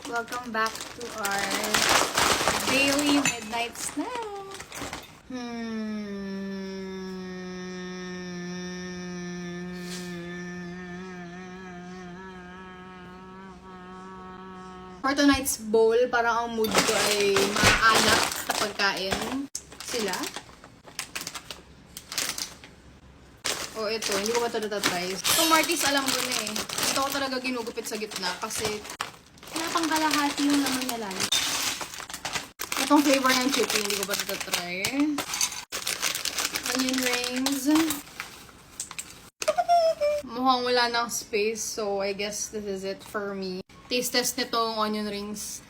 Welcome back to our daily midnight snack. For tonight's bowl, parang ang mood ko ay maaanap na pagkain. Sila? O ito, hindi ko pa ito natatry. Itong Marty's alam ko na eh. Ito ko talaga ginugupit sa gitna kasi kaya pang kalahati yung laman niya lang. Itong flavor ng chippy, hindi ko pa ito try. Onion rings. Mukhang wala ng space, so I guess this is it for me. Taste test nitong onion rings.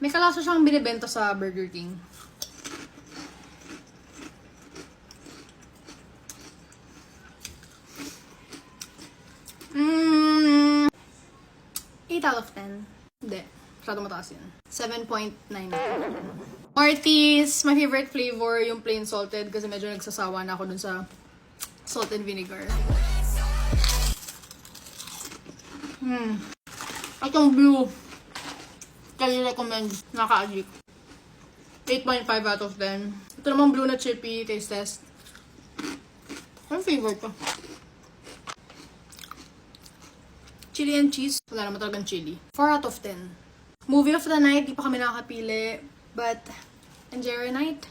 May kalasa siyang binibenta sa Burger King. 8 out of 10. Hindi. Masyado mataas yun. 7.9. Marty's, my favorite flavor, yung plain salted kasi medyo nagsasawa na ako dun sa salt and vinegar. At yung blue, kaya recommend, naka-addict. 8.5 out of 10. Ito namang blue na chippy, taste test. Ang favorite ko. Chili and cheese. Wala naman talagang chili. 4 out of 10. Movie of the night, di pa kami nakakapili. But, enjoy your night.